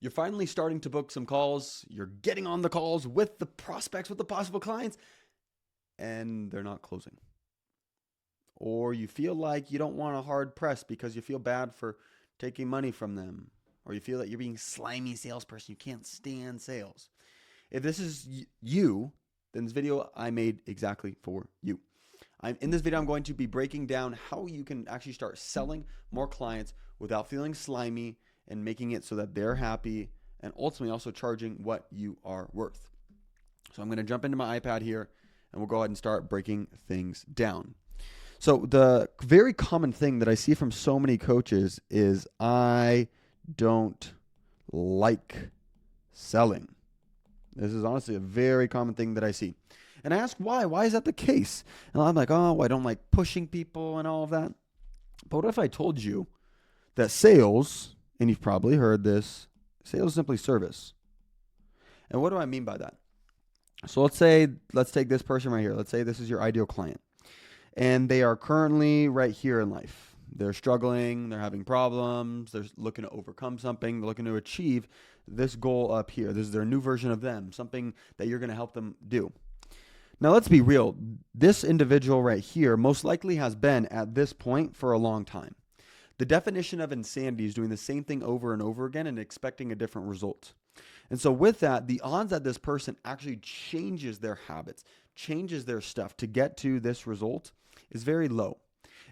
You're finally starting to book some calls. You're getting on the calls with the prospects, with the possible clients, and they're not closing. Or you feel like you don't want a hard press because you feel bad for taking money from them. Or you feel that you're being a slimy salesperson. You can't stand sales. If this is you, then this video I made exactly for you. In this video, I'm going to be breaking down how you can actually start selling more clients without feeling slimy and making it so that they're happy and ultimately also charging what you are worth. So I'm going to jump into my iPad here and we'll go ahead and start breaking things down. So the very common thing that I see from so many coaches is I don't like selling. This is honestly a very common thing that I see. And I ask why? Why is that the case? And I'm like, oh, I don't like pushing people and all of that. But what if I told you that sales, and you've probably heard this, sales is simply service. And what do I mean by that? So let's take this person right here. Let's say this is your ideal client. And they are currently right here in life. They're struggling, they're having problems, they're looking to overcome something, they're looking to achieve this goal up here. This is their new version of them, something that you're going to help them do. Now, let's be real. This individual right here most likely has been at this point for a long time. The definition of insanity is doing the same thing over and over again and expecting a different result. And so with that, the odds that this person actually changes their habits, changes their stuff to get to this result is very low.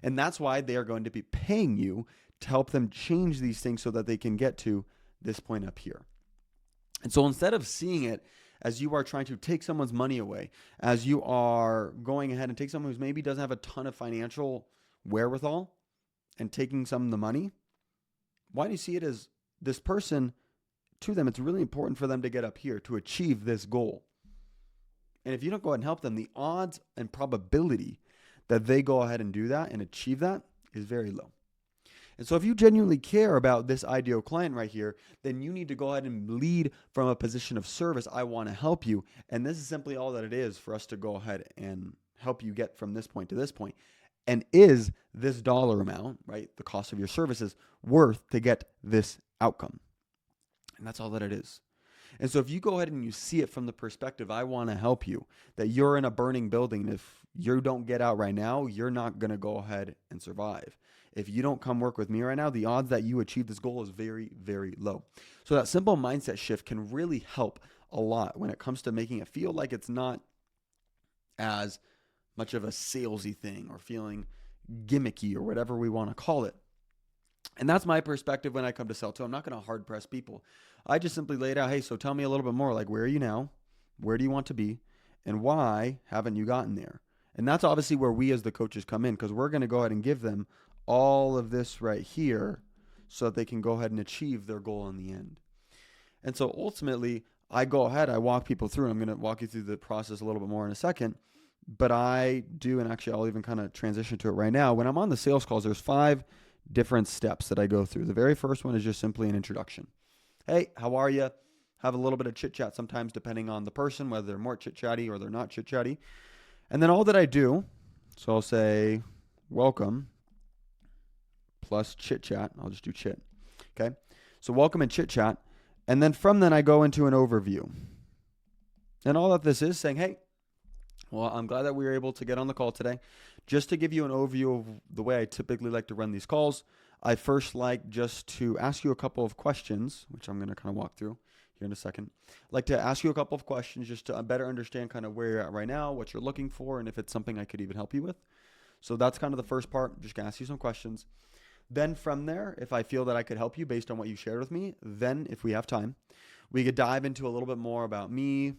And that's why they are going to be paying you to help them change these things so that they can get to this point up here. And so instead of seeing it as you are trying to take someone's money away, as you are going ahead and take someone who maybe doesn't have a ton of financial wherewithal and taking some of the money, why do you see it as this person, to them, it's really important for them to get up here to achieve this goal. And if you don't go ahead and help them, the odds and probability that they go ahead and do that and achieve that is very low. And so if you genuinely care about this ideal client right here, then you need to go ahead and lead from a position of service. I want to help you. And this is simply all that it is for us to go ahead and help you get from this point to this point. And is this dollar amount, right, the cost of your services, worth to get this outcome? And that's all that it is. And so if you go ahead and you see it from the perspective, I want to help you, that you're in a burning building. If you don't get out right now, you're not going to go ahead and survive. If you don't come work with me right now, the odds that you achieve this goal is very, very low. So that simple mindset shift can really help a lot when it comes to making it feel like it's not as much of a salesy thing or feeling gimmicky or whatever we want to call it. And that's my perspective when I come to sell too. I'm not going to hard press people. I just simply lay it out. Hey, so tell me a little bit more. Like, where are you now? Where do you want to be? And why haven't you gotten there? And that's obviously where we as the coaches come in, because we're going to go ahead and give them all of this right here so that they can go ahead and achieve their goal in the end. And so ultimately, I go ahead, I walk people through, and I'm going to walk you through the process a little bit more in a second. But I do, and actually I'll even kind of transition to it right now. When I'm on the sales calls, there's 5 different steps that I go through. The very first one is just simply an introduction. Hey, how are you? Have a little bit of chit chat sometimes depending on the person, whether they're more chit chatty or they're not chit chatty. And then all that I do, so I'll say welcome plus chit chat. I'll just do chit. Okay. So welcome and chit chat. And then from then I go into an overview. And all that this is saying, hey, well, I'm glad that we were able to get on the call today. Just to give you an overview of the way I typically like to run these calls, I first like just to ask you a couple of questions, which I'm going to kind of walk through here in a second. I'd like to ask you a couple of questions just to better understand kind of where you're at right now, what you're looking for, and if it's something I could even help you with. So that's kind of the first part. I'm just going to ask you some questions. Then from there, if I feel that I could help you based on what you shared with me, then if we have time, we could dive into a little bit more about me,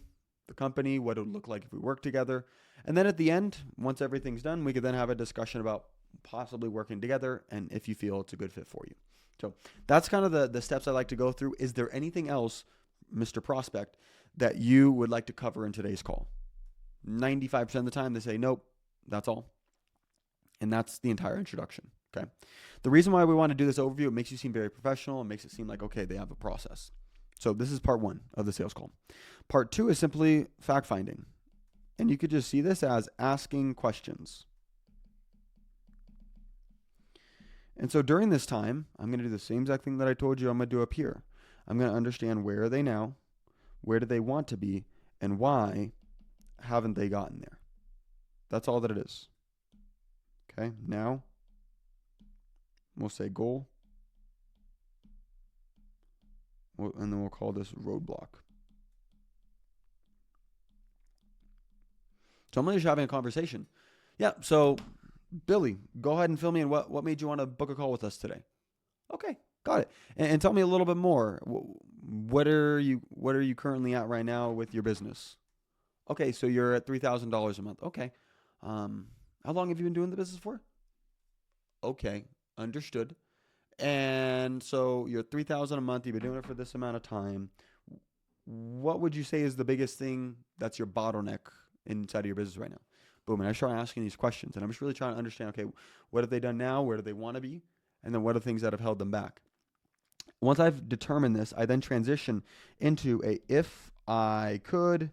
the company, what it would look like if we work together. And then at the end, once everything's done, we could then have a discussion about possibly working together and if you feel it's a good fit for you. So that's kind of the steps I like to go through. Is there anything else, Mr. Prospect, that you would like to cover in today's call? 95% of the time they say, nope, that's all. And that's the entire introduction. Okay. The reason why we want to do this overview, it makes you seem very professional. It makes it seem like, okay, they have a process. So this is part 1 of the sales call. Part 2 is simply fact finding. And you could just see this as asking questions. And so during this time, I'm going to do the same exact thing that I told you I'm going to do up here. I'm going to understand where are they now, where do they want to be, and why haven't they gotten there. That's all that it is. Okay, now we'll say goal, and then we'll call this roadblock. So I'm just having a conversation. Yeah, so Billy, go ahead and fill me in. What made you want to book a call with us today? Okay, got it. And tell me a little bit more. What are you currently at right now with your business? Okay, so you're at $3,000 a month. Okay. How long have you been doing the business for? Okay, understood. And so you're 3,000 a month. You've been doing it for this amount of time. What would you say is the biggest thing that's your bottleneck inside of your business right now? Boom. And I start asking these questions, and I'm just really trying to understand, okay, what have they done now? Where do they want to be? And then what are the things that have held them back? Once I've determined this, I then transition into a if I could,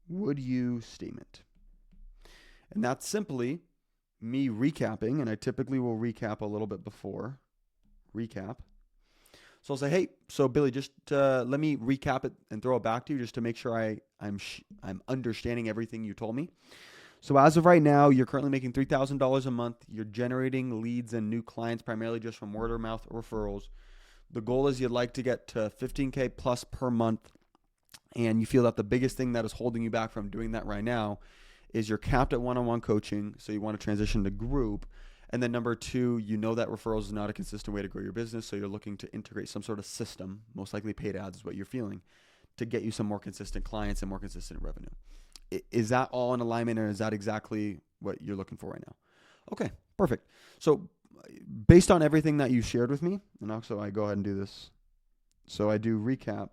would you statement. And that's simply me recapping, and I typically will recap a little bit before. Recap. So I'll say, hey, so Billy, just let me recap it and throw it back to you just to make sure I'm understanding everything you told me. So as of right now, you're currently making $3,000 a month. You're generating leads and new clients primarily just from word of mouth referrals. The goal is you'd like to get to 15K plus per month. And you feel that the biggest thing that is holding you back from doing that right now is you're capped at one-on-one coaching. So you want to transition to group. And then number two, you know that referrals is not a consistent way to grow your business. So you're looking to integrate some sort of system, most likely paid ads is what you're feeling, to get you some more consistent clients and more consistent revenue. Is that all in alignment, or is that exactly what you're looking for right now? Okay, perfect. So based on everything that you shared with me, and also I go ahead and do this. So I do recap.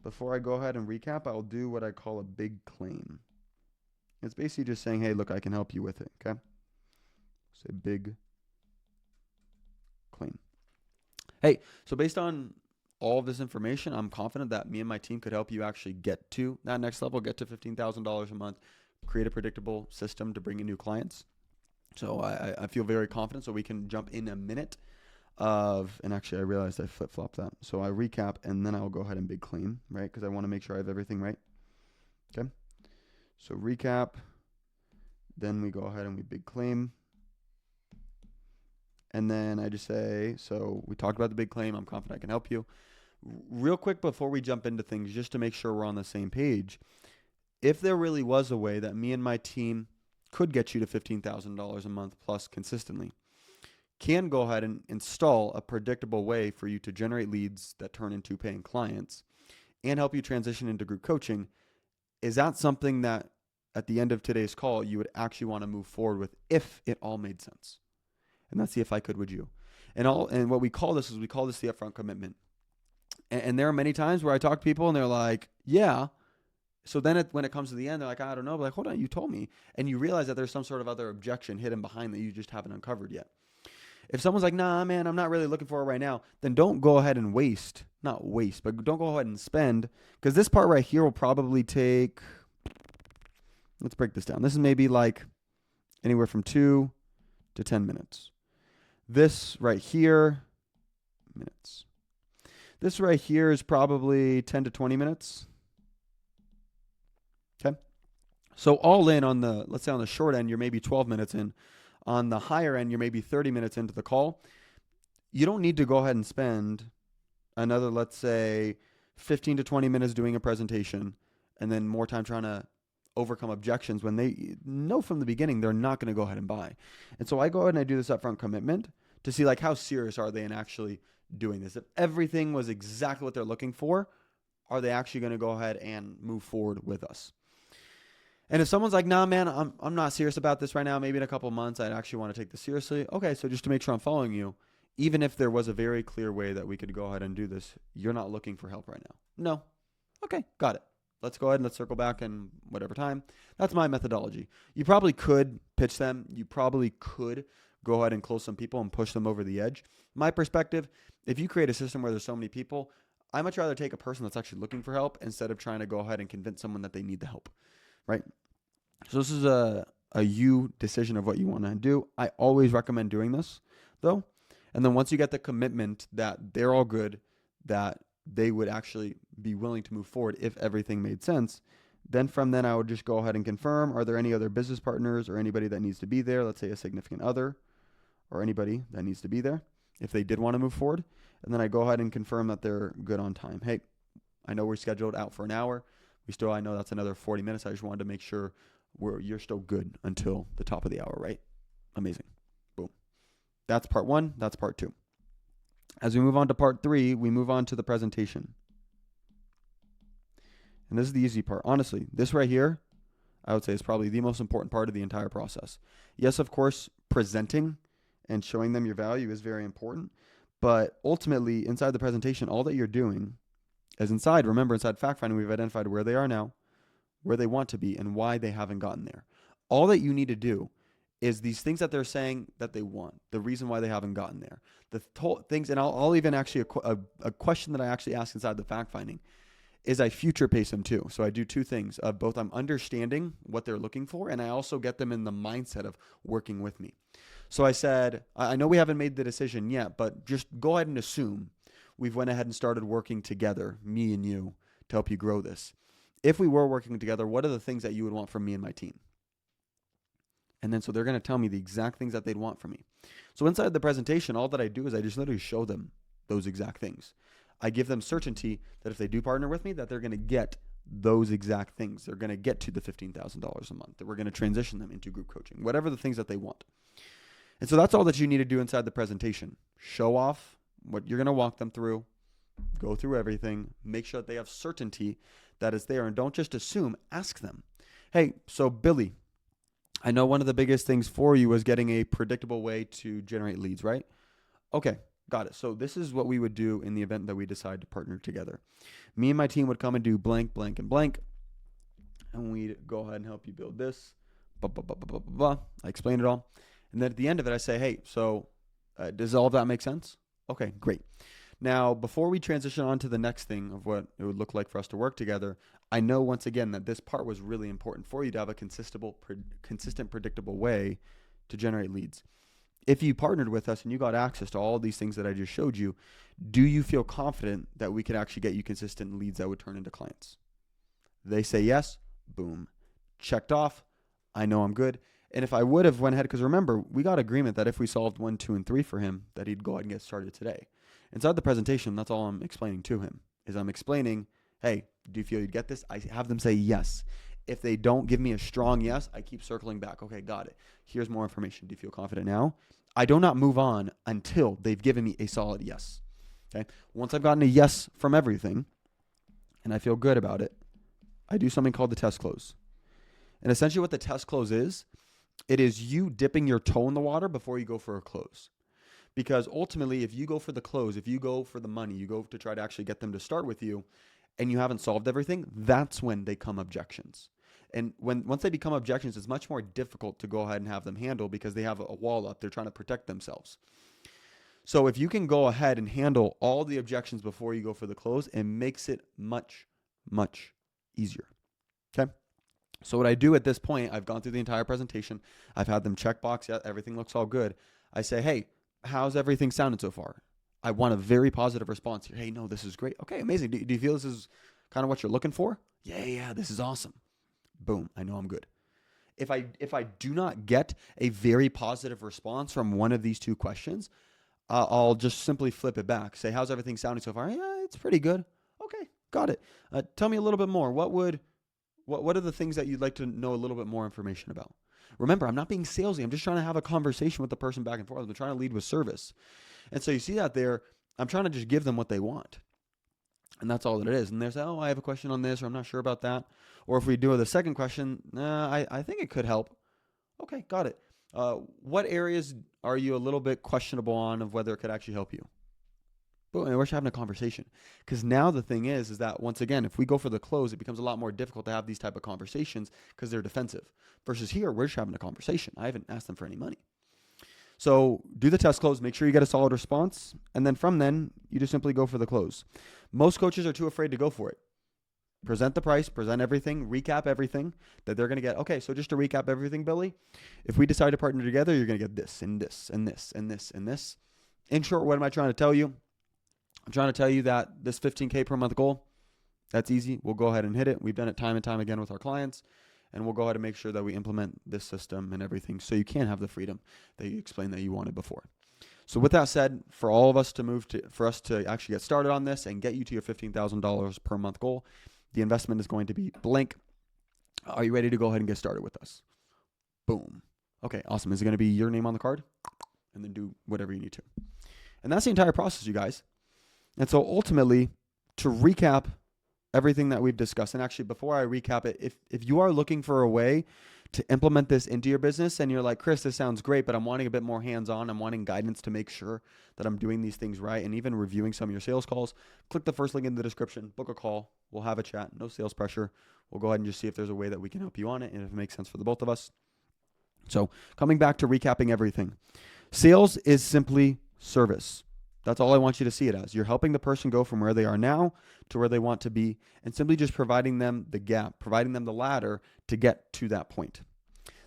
Before I go ahead and recap, I'll do what I call a big claim. It's basically just saying, hey, look, I can help you with it, okay? Say big claim. Hey, so based on all of this information, I'm confident that me and my team could help you actually get to that next level, get to $15,000 a month, create a predictable system to bring in new clients. So I feel very confident. So we can jump in a minute and actually I realized I flip-flopped that. So I recap and then I'll go ahead and big claim, right? Because I want to make sure I have everything right. Okay. So recap, then we go ahead and we big claim. And then I just say, so we talked about the big claim. I'm confident I can help you. Real quick before we jump into things, just to make sure we're on the same page, if there really was a way that me and my team could get you to $15,000 a month plus consistently, can go ahead and install a predictable way for you to generate leads that turn into paying clients and help you transition into group coaching, is that something that at the end of today's call you would actually want to move forward with if it all made sense? And that's the if I could, would you? And what we call this is the upfront commitment. And there are many times where I talk to people and they're like, yeah. So then when it comes to the end, they're like, I don't know. But like, hold on, you told me. And you realize that there's some sort of other objection hidden behind that you just haven't uncovered yet. If someone's like, nah, man, I'm not really looking for it right now, then don't go ahead and don't go ahead and spend, because this part right here will probably take, let's break this down. This is maybe like anywhere from 2 to 10 minutes. This right here, minutes. This right here is probably 10 to 20 minutes. Okay. So all in on let's say on the short end, you're maybe 12 minutes in. On the higher end, you're maybe 30 minutes into the call. You don't need to go ahead and spend another, let's say, 15 to 20 minutes doing a presentation and then more time trying to overcome objections when they know from the beginning they're not going to go ahead and buy. And so I go ahead and I do this upfront commitment to see like how serious are they in actually doing this. If everything was exactly what they're looking for, are they actually going to go ahead and move forward with us? And if someone's like, nah, man, I'm not serious about this right now, maybe in a couple of months I'd actually want to take this seriously. Okay, so just to make sure I'm following you, even if there was a very clear way that we could go ahead and do this, you're not looking for help right now. No. Okay, got it. Let's go ahead and let's circle back in whatever time. That's my methodology. You probably could pitch them. You probably could go ahead and close some people and push them over the edge. My perspective, if you create a system where there's so many people, I'd much rather take a person that's actually looking for help instead of trying to go ahead and convince someone that they need the help, right? So this is a you decision of what you want to do. I always recommend doing this, though. And then once you get the commitment that they're all good, that they would actually be willing to move forward if everything made sense, then from then I would just go ahead and confirm, are there any other business partners or anybody that needs to be there? Let's say a significant other or anybody that needs to be there if they did want to move forward. And then I go ahead and confirm that they're good on time. Hey, I know we're scheduled out for an hour. I know that's another 40 minutes. I just wanted to make sure you're still good until the top of the hour, right? Amazing. Boom. That's part 1. That's part 2. As we move on to part 3, we move on to the presentation. And this is the easy part. Honestly, this right here, I would say is probably the most important part of the entire process. Yes, of course, presenting and showing them your value is very important. But ultimately, inside the presentation, all that you're doing is remember, inside fact finding, we've identified where they are now, where they want to be, and why they haven't gotten there. All that you need to do is these things that they're saying that they want, the reason why they haven't gotten there, the things, and I'll even actually, a question that I actually ask inside the fact finding is I future pace them too. So I do 2 things. Both I'm understanding what they're looking for, and I also get them in the mindset of working with me. So I said, I know we haven't made the decision yet, but just go ahead and assume we've went ahead and started working together, me and you, to help you grow this. If we were working together, what are the things that you would want from me and my team? And then so they're going to tell me the exact things that they'd want from me. So inside the presentation, all that I do is I just literally show them those exact things. I give them certainty that if they do partner with me, that they're going to get those exact things. They're going to get to the $15,000 a month, that we're going to transition them into group coaching, whatever the things that they want. And so that's all that you need to do inside the presentation. Show off what you're going to walk them through, go through everything, make sure that they have certainty that it's there, and don't just assume, ask them. Hey, so Billy, I know one of the biggest things for you was getting a predictable way to generate leads, right? Okay, got it. So this is what we would do in the event that we decide to partner together. Me and my team would come and do blank, blank, and blank, and we'd go ahead and help you build this. Blah, blah, blah, blah, blah, blah. I explain it all. And then at the end of it, I say, hey, so does all of that make sense? Okay, great. Now, before we transition on to the next thing of what it would look like for us to work together, I know once again that this part was really important for you to have a consistent, predictable way to generate leads. If you partnered with us and you got access to all these things that I just showed you, do you feel confident that we could actually get you consistent leads that would turn into clients? They say yes, boom, checked off. I know I'm good. And if I would have went ahead, because remember, we got agreement that if we solved 1, 2, and 3 for him, that he'd go ahead and get started today. Inside the presentation, that's all I'm explaining to him, is I'm explaining, hey, do you feel you'd get this? I have them say yes. If they don't give me a strong yes, I keep circling back. Okay, got it. Here's more information. Do you feel confident now? I do not move on until they've given me a solid yes. Okay. Once I've gotten a yes from everything and I feel good about it, I do something called the test close. And essentially what the test close is, it is you dipping your toe in the water before you go for a close. Because ultimately, if you go for the close, if you go for the money, you go to try to actually get them to start with you, and you haven't solved everything, that's when they come objections. And once they become objections, it's much more difficult to go ahead and have them handle because they have a wall up. They're trying to protect themselves. So if you can go ahead and handle all the objections before you go for the close, it makes it much, much easier. Okay? So what I do at this point, I've gone through the entire presentation. I've had them check box. Yeah, everything looks all good. I say, hey, how's everything sounded so far? I want a very positive response here. Hey, no, this is great. Okay, amazing. Do you feel this is kind of what you're looking for? Yeah, this is awesome. Boom, I know I'm good. If I do not get a very positive response from one of these 2 questions, I'll just simply flip it back. Say, how's everything sounding so far? Yeah, it's pretty good. Okay, got it. Tell me a little bit more. What are the things that you'd like to know a little bit more information about? Remember, I'm not being salesy. I'm just trying to have a conversation with the person back and forth. I'm trying to lead with service. And so you see that there, I'm trying to just give them what they want. And that's all that it is. And they say, oh, I have a question on this, or I'm not sure about that. Or if we do the second question, I think it could help. Okay, got it. What areas are you a little bit questionable on of whether it could actually help you? Boom, and we're just having a conversation. Because now the thing is that once again, if we go for the close, it becomes a lot more difficult to have these type of conversations because they're defensive. Versus here, we're just having a conversation. I haven't asked them for any money. So do the test close, make sure you get a solid response, and then from then, you just simply go for the close. Most coaches are too afraid to go for it. Present the price, present everything, recap everything that they're going to get. Okay, so just to recap everything, Billy, if we decide to partner together, you're going to get this and this and this and this and this. In short, what am I trying to tell you? I'm trying to tell you that this 15K per month goal, that's easy. We'll go ahead and hit it. We've done it time and time again with our clients, and we'll go ahead and make sure that we implement this system and everything so you can have the freedom that you explained that you wanted before. So with that said, for all of us for us to actually get started on this and get you to your $15,000 per month goal, the investment is going to be blank. Are you ready to go ahead and get started with us? Boom. Okay, awesome. Is it going to be your name on the card? And then do whatever you need to. And that's the entire process, you guys. And so ultimately, to recap everything that we've discussed, and actually before I recap it, if you are looking for a way to implement this into your business and you're like, Chris, this sounds great, but I'm wanting a bit more hands-on, I'm wanting guidance to make sure that I'm doing these things right and even reviewing some of your sales calls, click the first link in the description, book a call, we'll have a chat, no sales pressure. We'll go ahead and just see if there's a way that we can help you on it and if it makes sense for the both of us. So coming back to recapping everything, sales is simply service. That's all I want you to see it as. You're helping the person go from where they are now to where they want to be and simply just providing them the gap, providing them the ladder to get to that point.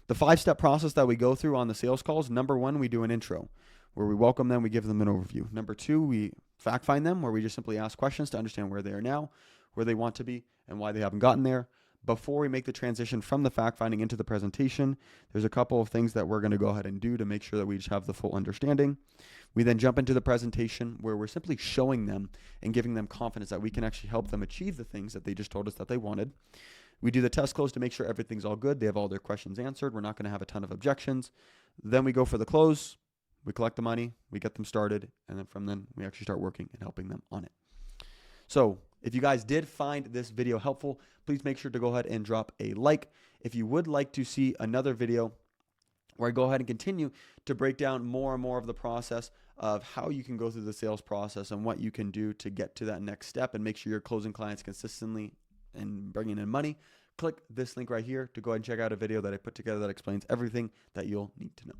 The 5-step process that we go through on the sales calls, number 1, we do an intro where we welcome them, we give them an overview. Number 2, we fact find them where we just simply ask questions to understand where they are now, where they want to be, and why they haven't gotten there. Before we make the transition from the fact finding into the presentation, there's a couple of things that we're going to go ahead and do to make sure that we just have the full understanding. We then jump into the presentation where we're simply showing them and giving them confidence that we can actually help them achieve the things that they just told us that they wanted. We do the test close to make sure everything's all good. They have all their questions answered. We're not going to have a ton of objections. Then we go for the close. We collect the money. We get them started. And then from then, we actually start working and helping them on it. So if you guys did find this video helpful, please make sure to go ahead and drop a like. If you would like to see another video where I go ahead and continue to break down more and more of the process of how you can go through the sales process and what you can do to get to that next step and make sure you're closing clients consistently and bringing in money, click this link right here to go ahead and check out a video that I put together that explains everything that you'll need to know.